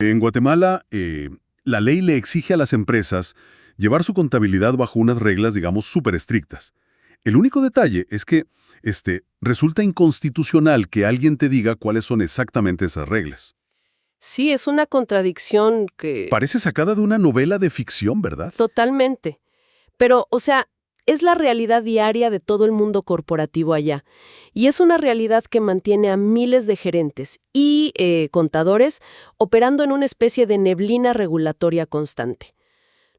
En Guatemala, la ley le exige a las empresas llevar su contabilidad bajo unas reglas, digamos, súper estrictas. El único detalle es que resulta inconstitucional que alguien te diga cuáles son exactamente esas reglas. Sí, es una contradicción que... Parece sacada de una novela de ficción, ¿verdad? Totalmente. Pero, o sea, es la realidad diaria de todo el mundo corporativo allá. Y es una realidad que mantiene a miles de gerentes y contadores operando en una especie de neblina regulatoria constante.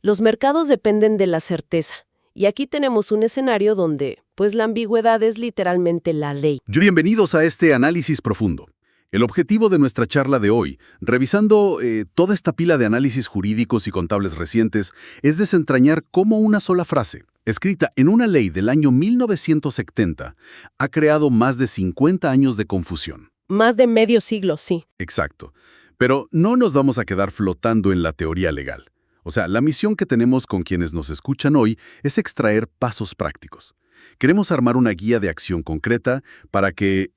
Los mercados dependen de la certeza. Y aquí tenemos un escenario donde, pues, la ambigüedad es literalmente la ley. Bienvenidos a este análisis profundo. El objetivo de nuestra charla de hoy, revisando toda esta pila de análisis jurídicos y contables recientes, es desentrañar cómo una sola frase, escrita en una ley del año 1970, ha creado más de 50 años de confusión. Más de medio siglo, sí. Exacto. Pero no nos vamos a quedar flotando en la teoría legal. O sea, la misión que tenemos con quienes nos escuchan hoy es extraer pasos prácticos. Queremos armar una guía de acción concreta para que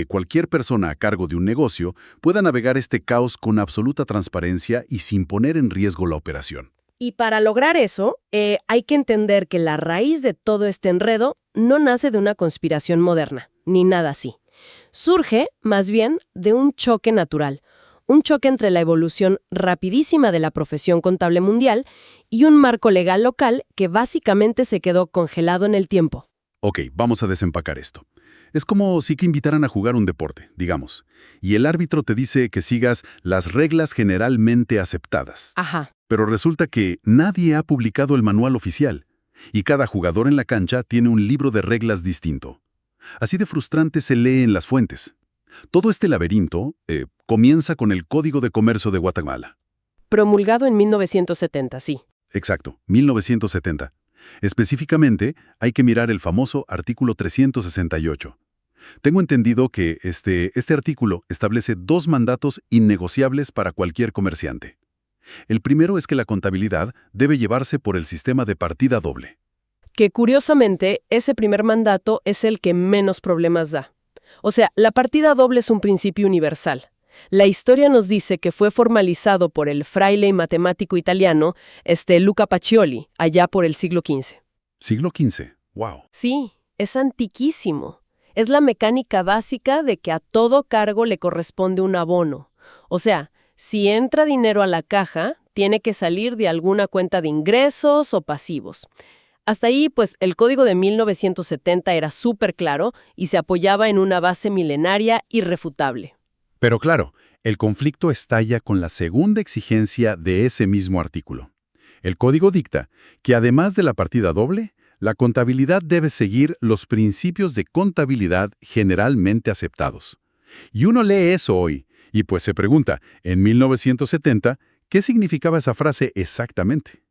cualquier persona a cargo de un negocio pueda navegar este caos con absoluta transparencia y sin poner en riesgo la operación. Y para lograr eso, hay que entender que la raíz de todo este enredo no nace de una conspiración moderna, ni nada así. Surge, más bien, de un choque natural. Un choque entre la evolución rapidísima de la profesión contable mundial y un marco legal local que básicamente se quedó congelado en el tiempo. Ok, vamos a desempacar esto. Es como si que invitaran a jugar un deporte, digamos, y el árbitro te dice que sigas las reglas generalmente aceptadas. Ajá. Pero resulta que nadie ha publicado el manual oficial, y cada jugador en la cancha tiene un libro de reglas distinto. Así de frustrante se lee en las fuentes. Todo este laberinto comienza con el Código de Comercio de Guatemala. Promulgado en 1970, sí. Exacto, 1970. Específicamente, hay que mirar el famoso artículo 368. Tengo entendido que este artículo establece 2 mandatos innegociables para cualquier comerciante. El primero es que la contabilidad debe llevarse por el sistema de partida doble. Que curiosamente, ese primer mandato es el que menos problemas da. O sea, la partida doble es un principio universal. La historia nos dice que fue formalizado por el fraile y matemático italiano Luca Pacioli, allá por el siglo XV. ¿Siglo XV? ¡Wow! Sí, es antiquísimo. Es la mecánica básica de que a todo cargo le corresponde un abono. O sea, si entra dinero a la caja, tiene que salir de alguna cuenta de ingresos o pasivos. Hasta ahí, pues, el código de 1970 era súper claro y se apoyaba en una base milenaria irrefutable. Pero claro, el conflicto estalla con la segunda exigencia de ese mismo artículo. El código dicta que además de la partida doble, la contabilidad debe seguir los principios de contabilidad generalmente aceptados. Y uno lee eso hoy, y pues se pregunta, en 1970, ¿qué significaba esa frase exactamente?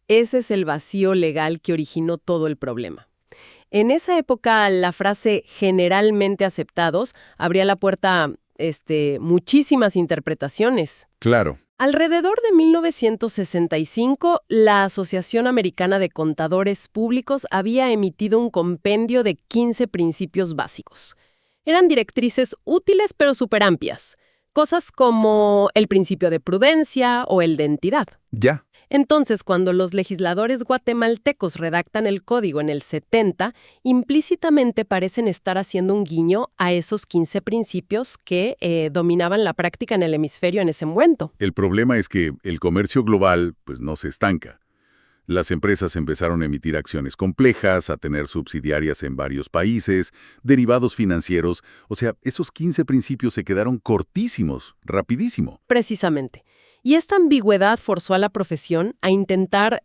Ese es el vacío legal que originó todo el problema. En esa época, la frase generalmente aceptados abría la puerta a muchísimas interpretaciones. Claro. Alrededor de 1965, la Asociación Americana de Contadores Públicos había emitido un compendio de 15 principios básicos. Eran directrices útiles pero súper amplias. Cosas como el principio de prudencia o el de entidad. Ya. Entonces, cuando los legisladores guatemaltecos redactan el código en el 70, implícitamente parecen estar haciendo un guiño a esos 15 principios que dominaban la práctica en el hemisferio en ese momento. El problema es que el comercio global pues no se estanca. Las empresas empezaron a emitir acciones complejas, a tener subsidiarias en varios países, derivados financieros. O sea, esos 15 principios se quedaron cortísimos, rapidísimo. Precisamente. Y esta ambigüedad forzó a la profesión a intentar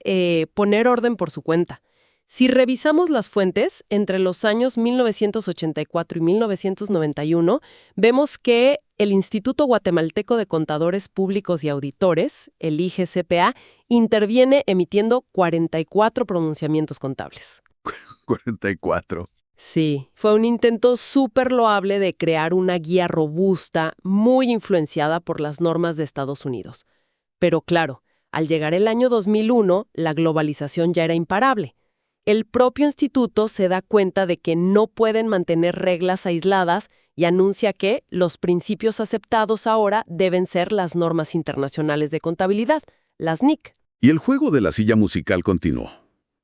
poner orden por su cuenta. Si revisamos las fuentes, entre los años 1984 y 1991, vemos que el Instituto Guatemalteco de Contadores Públicos y Auditores, el IGCPA, interviene emitiendo 44 pronunciamientos contables. 44. Sí, fue un intento súper loable de crear una guía robusta, muy influenciada por las normas de Estados Unidos. Pero claro, al llegar el año 2001, la globalización ya era imparable. el propio instituto se da cuenta de que no pueden mantener reglas aisladas y anuncia que los principios aceptados ahora deben ser las normas internacionales de contabilidad, las NIC. Y el juego de la silla musical continuó,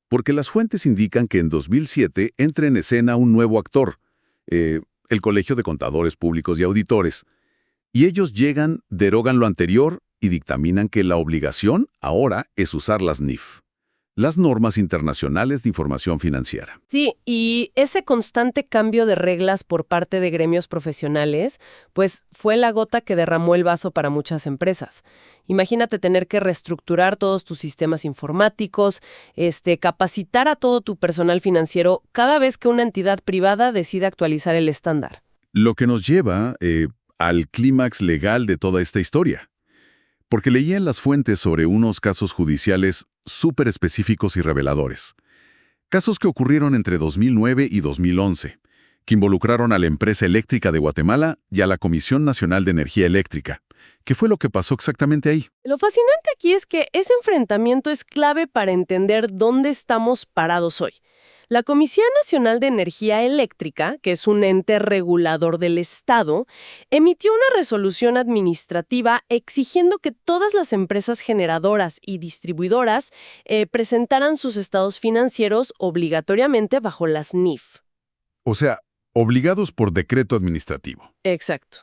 porque las fuentes indican que en 2007 entra en escena un nuevo actor, el Colegio de Contadores Públicos y Auditores, y ellos llegan, derogan lo anterior y dictaminan que la obligación ahora es usar las NIF, las normas internacionales de información financiera. Sí, y ese constante cambio de reglas por parte de gremios profesionales, pues fue la gota que derramó el vaso para muchas empresas. Imagínate tener que reestructurar todos tus sistemas informáticos, capacitar a todo tu personal financiero cada vez que una entidad privada decida actualizar el estándar. Lo que nos lleva al clímax legal de toda esta historia. Porque leía en las fuentes sobre unos casos judiciales súper específicos y reveladores. Casos que ocurrieron entre 2009 y 2011, que involucraron a la empresa eléctrica de Guatemala y a la Comisión Nacional de Energía Eléctrica. ¿Qué fue lo que pasó exactamente ahí? Lo fascinante aquí es que ese enfrentamiento es clave para entender dónde estamos parados hoy. La Comisión Nacional de Energía Eléctrica, que es un ente regulador del Estado, emitió una resolución administrativa exigiendo que todas las empresas generadoras y distribuidoras presentaran sus estados financieros obligatoriamente bajo las NIF. O sea, obligados por decreto administrativo. Exacto.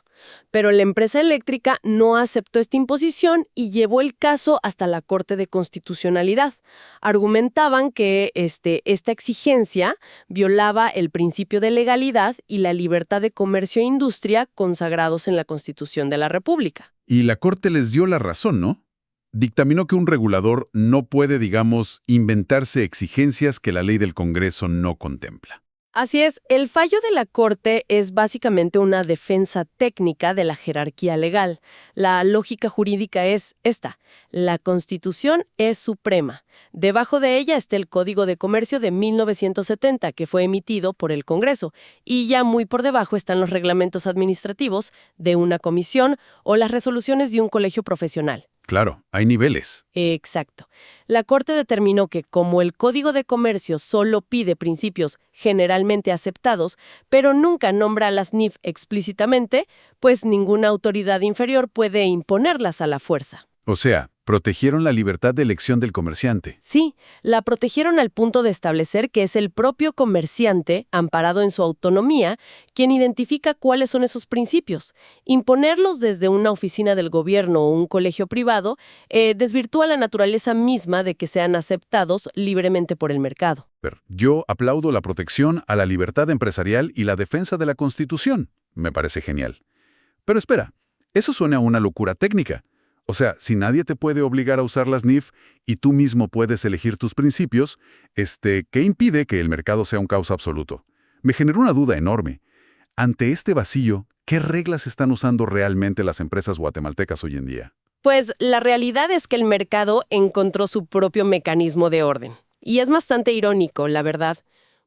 Pero la empresa eléctrica no aceptó esta imposición y llevó el caso hasta la Corte de Constitucionalidad. Argumentaban que esta exigencia violaba el principio de legalidad y la libertad de comercio e industria consagrados en la Constitución de la República. Y la Corte les dio la razón, ¿no? Dictaminó que un regulador no puede, digamos, inventarse exigencias que la ley del Congreso no contempla. Así es, el fallo de la Corte es básicamente una defensa técnica de la jerarquía legal. La lógica jurídica es esta: la Constitución es suprema. Debajo de ella está el Código de Comercio de 1970, que fue emitido por el Congreso, y ya muy por debajo están los reglamentos administrativos de una comisión o las resoluciones de un colegio profesional. Claro, hay niveles. Exacto. La Corte determinó que como el Código de Comercio solo pide principios generalmente aceptados, pero nunca nombra a las NIF explícitamente, pues ninguna autoridad inferior puede imponerlas a la fuerza. O sea, protegieron la libertad de elección del comerciante. Sí, la protegieron al punto de establecer que es el propio comerciante, amparado en su autonomía, quien identifica cuáles son esos principios. Imponerlos desde una oficina del gobierno o un colegio privado desvirtúa la naturaleza misma de que sean aceptados libremente por el mercado. Yo aplaudo la protección a la libertad empresarial y la defensa de la Constitución. Me parece genial. Pero espera, eso suena a una locura técnica. O sea, si nadie te puede obligar a usar las NIF y tú mismo puedes elegir tus principios, ¿qué impide que el mercado sea un caos absoluto? Me generó una duda enorme. Ante este vacío, ¿qué reglas están usando realmente las empresas guatemaltecas hoy en día? Pues la realidad es que el mercado encontró su propio mecanismo de orden. Y es bastante irónico, la verdad.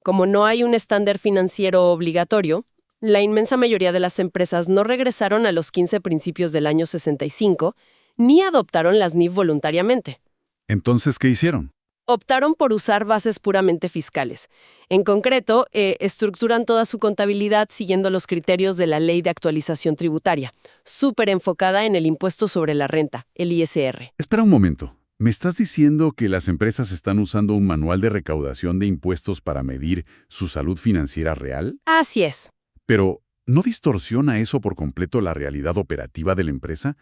Como no hay un estándar financiero obligatorio, la inmensa mayoría de las empresas no regresaron a los 15 principios del año 65, ni adoptaron las NIF voluntariamente. Entonces, ¿qué hicieron? Optaron por usar bases puramente fiscales. En concreto, estructuran toda su contabilidad siguiendo los criterios de la Ley de Actualización Tributaria, súper enfocada en el impuesto sobre la renta, el ISR. Espera un momento. ¿Me estás diciendo que las empresas están usando un manual de recaudación de impuestos para medir su salud financiera real? Así es. Pero, ¿no distorsiona eso por completo la realidad operativa de la empresa?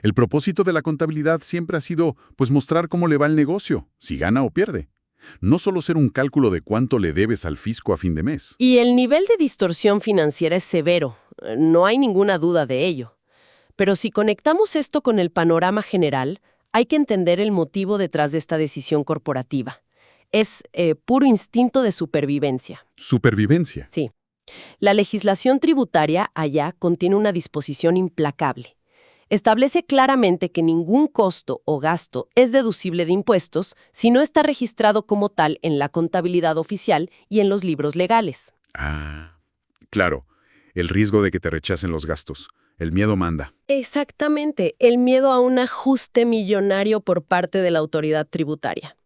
El propósito de la contabilidad siempre ha sido, pues, mostrar cómo le va el negocio, si gana o pierde. No solo ser un cálculo de cuánto le debes al fisco a fin de mes. Y el nivel de distorsión financiera es severo, no hay ninguna duda de ello. Pero si conectamos esto con el panorama general, hay que entender el motivo detrás de esta decisión corporativa. Es puro instinto de supervivencia. ¿Supervivencia? Sí. La legislación tributaria allá contiene una disposición implacable. Establece claramente que ningún costo o gasto es deducible de impuestos si no está registrado como tal en la contabilidad oficial y en los libros legales. Ah, claro. El riesgo de que te rechacen los gastos. El miedo manda. Exactamente, el miedo a un ajuste millonario por parte de la autoridad tributaria.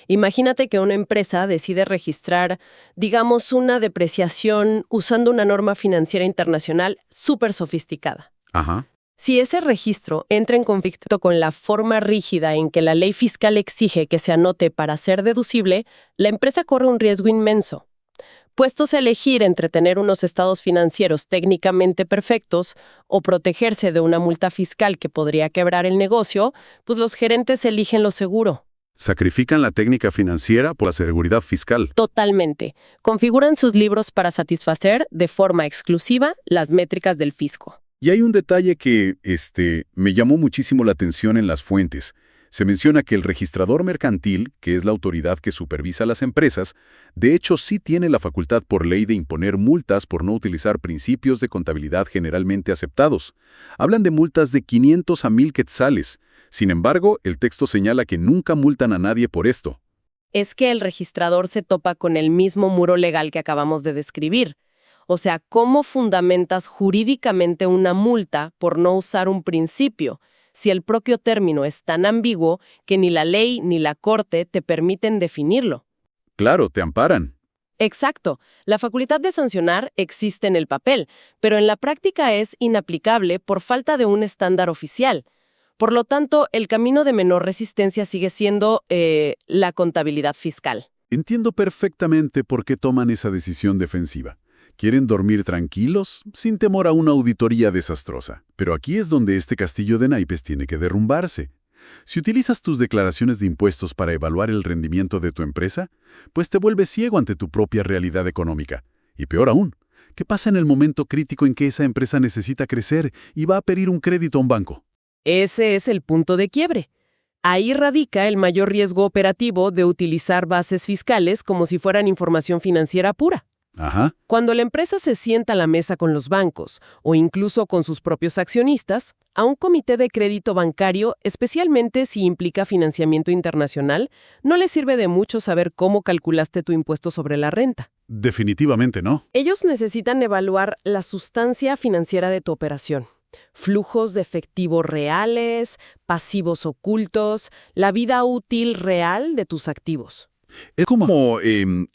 Imagínate que una empresa decide registrar, digamos, una depreciación usando una norma financiera internacional súper sofisticada. Ajá. Si ese registro entra en conflicto con la forma rígida en que la ley fiscal exige que se anote para ser deducible, la empresa corre un riesgo inmenso. Puestos a elegir entre tener unos estados financieros técnicamente perfectos o protegerse de una multa fiscal que podría quebrar el negocio, pues los gerentes eligen lo seguro. Sacrifican la técnica financiera por la seguridad fiscal. Totalmente. Configuran sus libros para satisfacer de forma exclusiva las métricas del fisco. Y hay un detalle que, me llamó muchísimo la atención en las fuentes. Se menciona que el registrador mercantil, que es la autoridad que supervisa las empresas, de hecho sí tiene la facultad por ley de imponer multas por no utilizar principios de contabilidad generalmente aceptados. Hablan de multas de 500 a 1000 quetzales. Sin embargo, el texto señala que nunca multan a nadie por esto. Es que el registrador se topa con el mismo muro legal que acabamos de describir. O sea, ¿cómo fundamentas jurídicamente una multa por no usar un principio, si el propio término es tan ambiguo que ni la ley ni la corte te permiten definirlo? Claro, te amparan. Exacto. La facultad de sancionar existe en el papel, pero en la práctica es inaplicable por falta de un estándar oficial. Por lo tanto, el camino de menor resistencia sigue siendo la contabilidad fiscal. Entiendo perfectamente por qué toman esa decisión defensiva. Quieren dormir tranquilos, sin temor a una auditoría desastrosa. Pero aquí es donde este castillo de naipes tiene que derrumbarse. Si utilizas tus declaraciones de impuestos para evaluar el rendimiento de tu empresa, pues te vuelves ciego ante tu propia realidad económica. Y peor aún, ¿qué pasa en el momento crítico en que esa empresa necesita crecer y va a pedir un crédito a un banco? Ese es el punto de quiebre. Ahí radica el mayor riesgo operativo de utilizar bases fiscales como si fueran información financiera pura. Ajá. Cuando la empresa se sienta a la mesa con los bancos o incluso con sus propios accionistas, a un comité de crédito bancario, especialmente si implica financiamiento internacional, no le sirve de mucho saber cómo calculaste tu impuesto sobre la renta. Definitivamente no. Ellos necesitan evaluar la sustancia financiera de tu operación. Flujos de efectivo reales, pasivos ocultos, la vida útil real de tus activos. Es como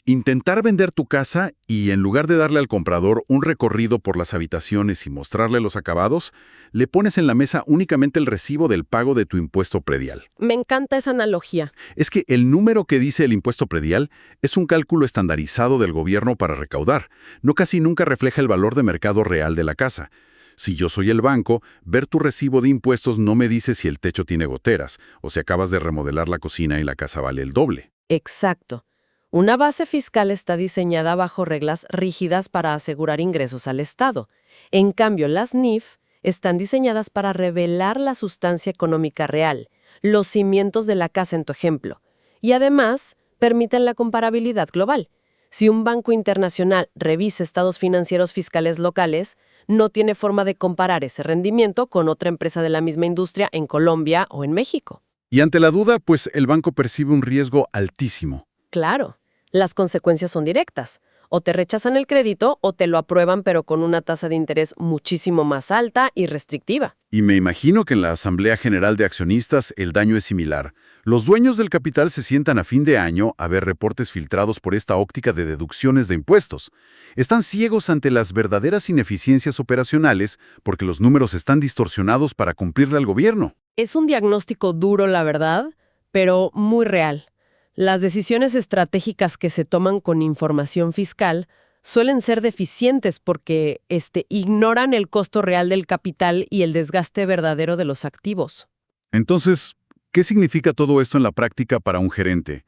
intentar vender tu casa y en lugar de darle al comprador un recorrido por las habitaciones y mostrarle los acabados, le pones en la mesa únicamente el recibo del pago de tu impuesto predial. Me encanta esa analogía. Es que el número que dice el impuesto predial es un cálculo estandarizado del gobierno para recaudar. No casi nunca refleja el valor de mercado real de la casa. Si yo soy el banco, ver tu recibo de impuestos no me dice si el techo tiene goteras o si acabas de remodelar la cocina y la casa vale el doble. Exacto. Una base fiscal está diseñada bajo reglas rígidas para asegurar ingresos al Estado. En cambio, las NIF están diseñadas para revelar la sustancia económica real, los cimientos de la casa en tu ejemplo, y además permiten la comparabilidad global. Si un banco internacional revisa estados financieros fiscales locales, no tiene forma de comparar ese rendimiento con otra empresa de la misma industria en Colombia o en México. Y ante la duda, pues el banco percibe un riesgo altísimo. Claro, las consecuencias son directas. O te rechazan el crédito o te lo aprueban pero con una tasa de interés muchísimo más alta y restrictiva. Y me imagino que en la Asamblea General de Accionistas el daño es similar. Los dueños del capital se sientan a fin de año a ver reportes filtrados por esta óptica de deducciones de impuestos. Están ciegos ante las verdaderas ineficiencias operacionales porque los números están distorsionados para cumplirle al gobierno. Es un diagnóstico duro, la verdad, pero muy real. Las decisiones estratégicas que se toman con información fiscal suelen ser deficientes porque ignoran el costo real del capital y el desgaste verdadero de los activos. Entonces, ¿qué significa todo esto en la práctica para un gerente?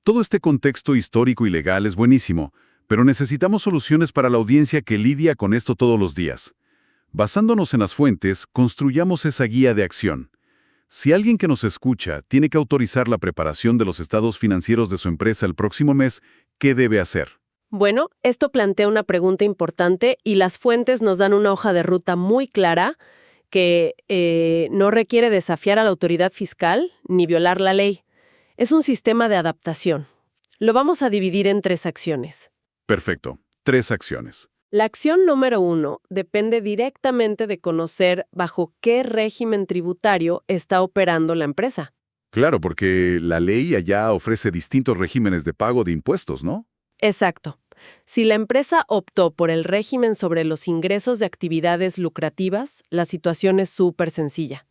Todo este contexto histórico y legal es buenísimo, pero necesitamos soluciones para la audiencia que lidia con esto todos los días. Basándonos en las fuentes, construyamos esa guía de acción. Si alguien que nos escucha tiene que autorizar la preparación de los estados financieros de su empresa el próximo mes, ¿qué debe hacer? Bueno, esto plantea una pregunta importante y las fuentes nos dan una hoja de ruta muy clara que no requiere desafiar a la autoridad fiscal ni violar la ley. Es un sistema de adaptación. Lo vamos a dividir en 3 acciones. Perfecto. 3 acciones. La acción número 1 depende directamente de conocer bajo qué régimen tributario está operando la empresa. Claro, porque la ley allá ofrece distintos regímenes de pago de impuestos, ¿no? Exacto. Si la empresa optó por el régimen sobre los ingresos de actividades lucrativas, la situación es súper sencilla.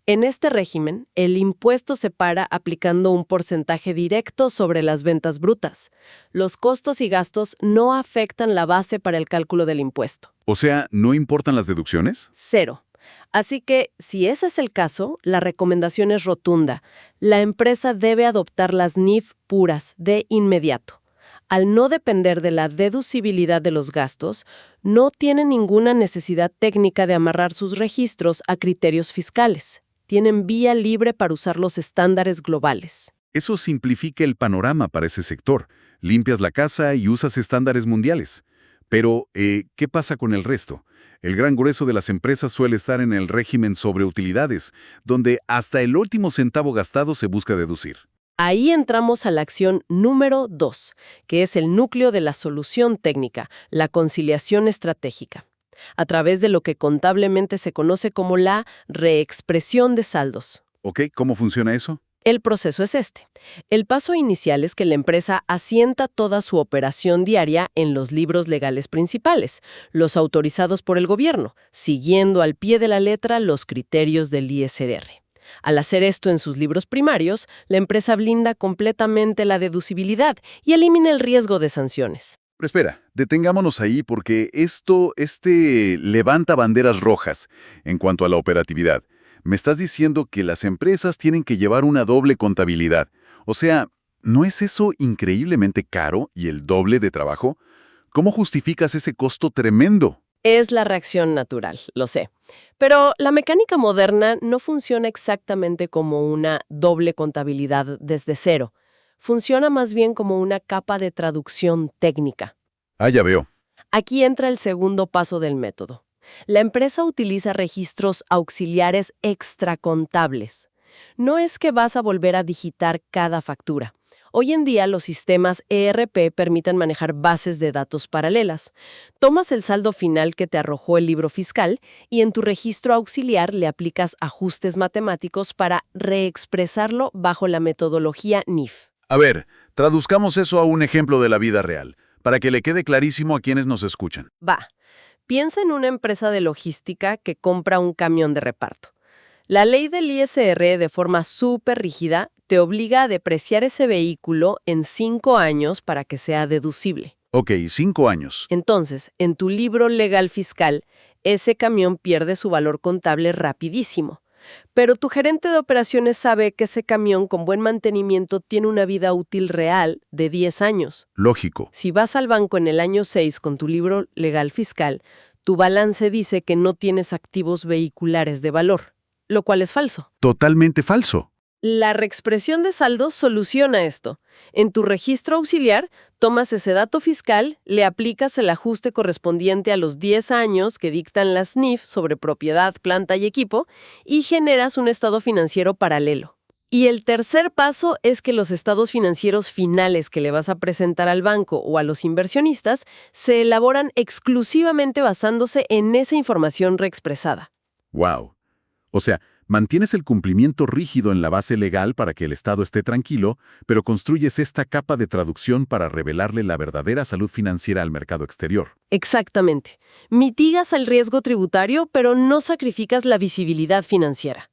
En este régimen, el impuesto se para aplicando un porcentaje directo sobre las ventas brutas. Los costos y gastos no afectan la base para el cálculo del impuesto. O sea, ¿no importan las deducciones? Cero. Así que, si ese es el caso, la recomendación es rotunda. La empresa debe adoptar las NIF puras de inmediato. Al no depender de la deducibilidad de los gastos, no tiene ninguna necesidad técnica de amarrar sus registros a criterios fiscales. Tienen vía libre para usar los estándares globales. Eso simplifica el panorama para ese sector. Limpias la casa y usas estándares mundiales. Pero, ¿qué pasa con el resto? El gran grueso de las empresas suele estar en el régimen sobre utilidades, donde hasta el último centavo gastado se busca deducir. Ahí entramos a la acción número 2, que es el núcleo de la solución técnica, la conciliación estratégica, a través de lo que contablemente se conoce como la reexpresión de saldos. ¿Ok? ¿Cómo funciona eso? El proceso es este. El paso inicial es que la empresa asienta toda su operación diaria en los libros legales principales, los autorizados por el gobierno, siguiendo al pie de la letra los criterios del ISR. Al hacer esto en sus libros primarios, la empresa blinda completamente la deducibilidad y elimina el riesgo de sanciones. Pero espera, detengámonos ahí porque este levanta banderas rojas en cuanto a la operatividad. Me estás diciendo que las empresas tienen que llevar una doble contabilidad. O sea, ¿no es eso increíblemente caro y el doble de trabajo? ¿Cómo justificas ese costo tremendo? Es la reacción natural, lo sé. Pero la mecánica moderna no funciona exactamente como una doble contabilidad desde cero. Funciona más bien como una capa de traducción técnica. Ah, ya veo. Aquí entra el segundo paso del método. La empresa utiliza registros auxiliares extracontables. No es que vas a volver a digitar cada factura. Hoy en día los sistemas ERP permiten manejar bases de datos paralelas. Tomas el saldo final que te arrojó el libro fiscal y en tu registro auxiliar le aplicas ajustes matemáticos para reexpresarlo bajo la metodología NIF. A ver, traduzcamos eso a un ejemplo de la vida real, para que le quede clarísimo a quienes nos escuchan. Va. Piensa en una empresa de logística que compra un camión de reparto. La ley del ISR, de forma súper rígida, te obliga a depreciar ese vehículo en 5 años para que sea deducible. Ok, 5 años. Entonces, en tu libro legal fiscal, ese camión pierde su valor contable rapidísimo. Pero tu gerente de operaciones sabe que ese camión con buen mantenimiento tiene una vida útil real de 10 años. Lógico. Si vas al banco en el año 6 con tu libro legal fiscal, tu balance dice que no tienes activos vehiculares de valor, lo cual es falso. Totalmente falso. La reexpresión de saldos soluciona esto. En tu registro auxiliar, tomas ese dato fiscal, le aplicas el ajuste correspondiente a los 10 años que dictan las NIF sobre propiedad, planta y equipo y generas un estado financiero paralelo. Y el tercer paso es que los estados financieros finales que le vas a presentar al banco o a los inversionistas se elaboran exclusivamente basándose en esa información reexpresada. Wow. O sea, mantienes el cumplimiento rígido en la base legal para que el Estado esté tranquilo, pero construyes esta capa de traducción para revelarle la verdadera salud financiera al mercado exterior. Exactamente. Mitigas el riesgo tributario, pero no sacrificas la visibilidad financiera.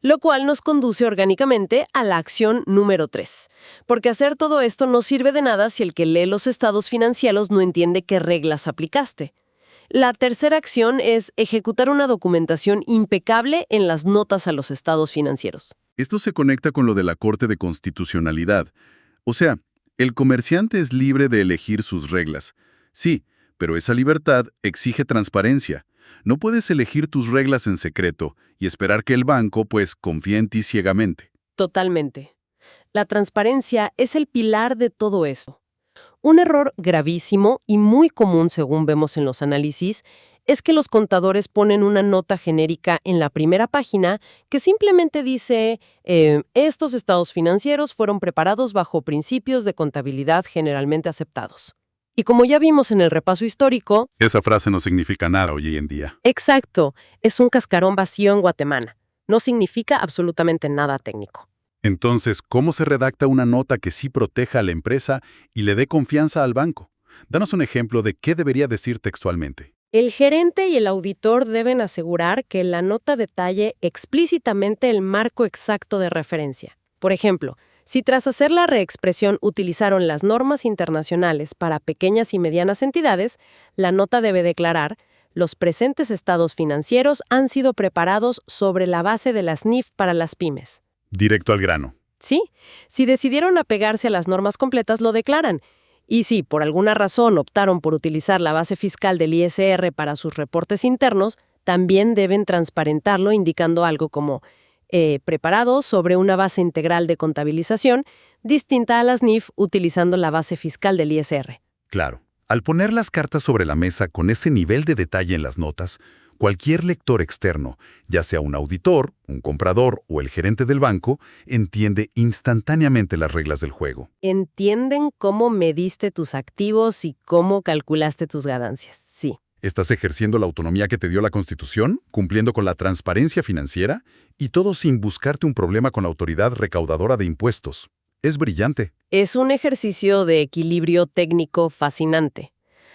Lo cual nos conduce orgánicamente a la acción número 3. Porque hacer todo esto no sirve de nada si el que lee los estados financieros no entiende qué reglas aplicaste. La tercera acción es ejecutar una documentación impecable en las notas a los estados financieros. Esto se conecta con lo de la Corte de Constitucionalidad. O sea, el comerciante es libre de elegir sus reglas. Sí, pero esa libertad exige transparencia. No puedes elegir tus reglas en secreto y esperar que el banco, pues, confíe en ti ciegamente. Totalmente. La transparencia es el pilar de todo eso. Un error gravísimo y muy común, según vemos en los análisis, es que los contadores ponen una nota genérica en la primera página que simplemente dice estos estados financieros fueron preparados bajo principios de contabilidad generalmente aceptados. Y como ya vimos en el repaso histórico... Esa frase no significa nada hoy en día. Exacto, es un cascarón vacío en Guatemala. No significa absolutamente nada técnico. Entonces, ¿cómo se redacta una nota que sí proteja a la empresa y le dé confianza al banco? Danos un ejemplo de qué debería decir textualmente. El gerente y el auditor deben asegurar que la nota detalle explícitamente el marco exacto de referencia. Por ejemplo, si tras hacer la reexpresión utilizaron las normas internacionales para pequeñas y medianas entidades, la nota debe declarar: los presentes estados financieros han sido preparados sobre la base de las NIF para las pymes. Directo al grano. Sí, si decidieron apegarse a las normas completas, lo declaran. Y si por alguna razón optaron por utilizar la base fiscal del ISR para sus reportes internos, también deben transparentarlo indicando algo como preparado sobre una base integral de contabilización distinta a las NIF utilizando la base fiscal del ISR. Claro. Al poner las cartas sobre la mesa con este nivel de detalle en las notas, cualquier lector externo, ya sea un auditor, un comprador o el gerente del banco, entiende instantáneamente las reglas del juego. Entienden cómo mediste tus activos y cómo calculaste tus ganancias. Sí. Estás ejerciendo la autonomía que te dio la Constitución, cumpliendo con la transparencia financiera, y todo sin buscarte un problema con la autoridad recaudadora de impuestos. Es brillante. Es un ejercicio de equilibrio técnico fascinante.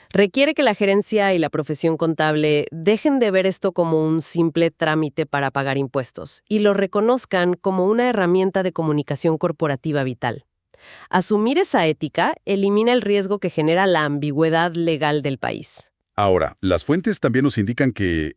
Requiere que la gerencia y la profesión contable dejen de ver esto como un simple trámite para pagar impuestos y lo reconozcan como una herramienta de comunicación corporativa vital. Asumir esa ética elimina el riesgo que genera la ambigüedad legal del país. Ahora, las fuentes también nos indican que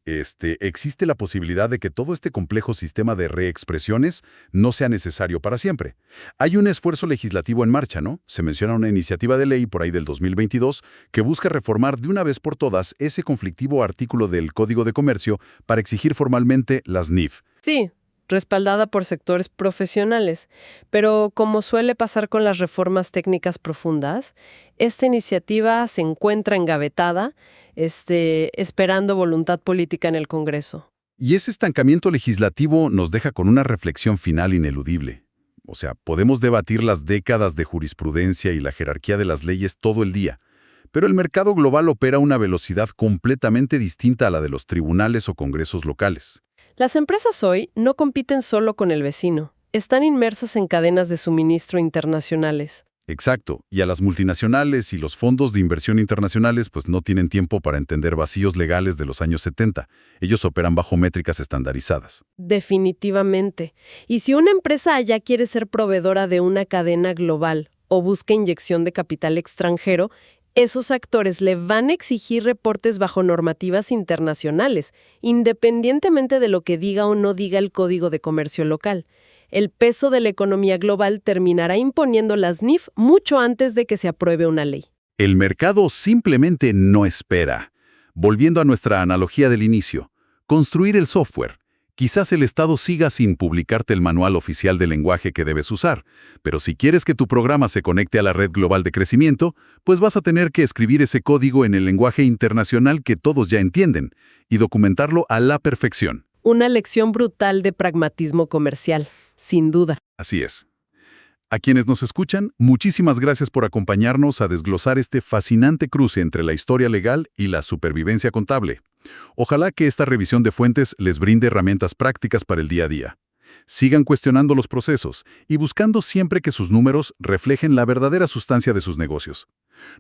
existe la posibilidad de que todo este complejo sistema de reexpresiones no sea necesario para siempre. Hay un esfuerzo legislativo en marcha, ¿no? Se menciona una iniciativa de ley por ahí del 2022 que busca reformar de una vez por todas ese conflictivo artículo del Código de Comercio para exigir formalmente las NIF. Sí, respaldada por sectores profesionales. Pero como suele pasar con las reformas técnicas profundas, esta iniciativa se encuentra engavetada, esperando voluntad política en el Congreso. Y ese estancamiento legislativo nos deja con una reflexión final ineludible. O sea, podemos debatir las décadas de jurisprudencia y la jerarquía de las leyes todo el día, pero el mercado global opera a una velocidad completamente distinta a la de los tribunales o congresos locales. Las empresas hoy no compiten solo con el vecino, están inmersas en cadenas de suministro internacionales. Exacto, y a las multinacionales y los fondos de inversión internacionales pues no tienen tiempo para entender vacíos legales de los años 70. Ellos operan bajo métricas estandarizadas. Definitivamente. Y si una empresa ya quiere ser proveedora de una cadena global o busca inyección de capital extranjero, esos actores le van a exigir reportes bajo normativas internacionales, independientemente de lo que diga o no diga el Código de Comercio local. El peso de la economía global terminará imponiendo las NIF mucho antes de que se apruebe una ley. El mercado simplemente no espera. Volviendo a nuestra analogía del inicio, construir el software. Quizás el Estado siga sin publicarte el manual oficial del lenguaje que debes usar, pero si quieres que tu programa se conecte a la red global de crecimiento, pues vas a tener que escribir ese código en el lenguaje internacional que todos ya entienden y documentarlo a la perfección. Una lección brutal de pragmatismo comercial, sin duda. Así es. A quienes nos escuchan, muchísimas gracias por acompañarnos a desglosar este fascinante cruce entre la historia legal y la supervivencia contable. Ojalá que esta revisión de fuentes les brinde herramientas prácticas para el día a día. Sigan cuestionando los procesos y buscando siempre que sus números reflejen la verdadera sustancia de sus negocios.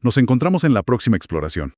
Nos encontramos en la próxima exploración.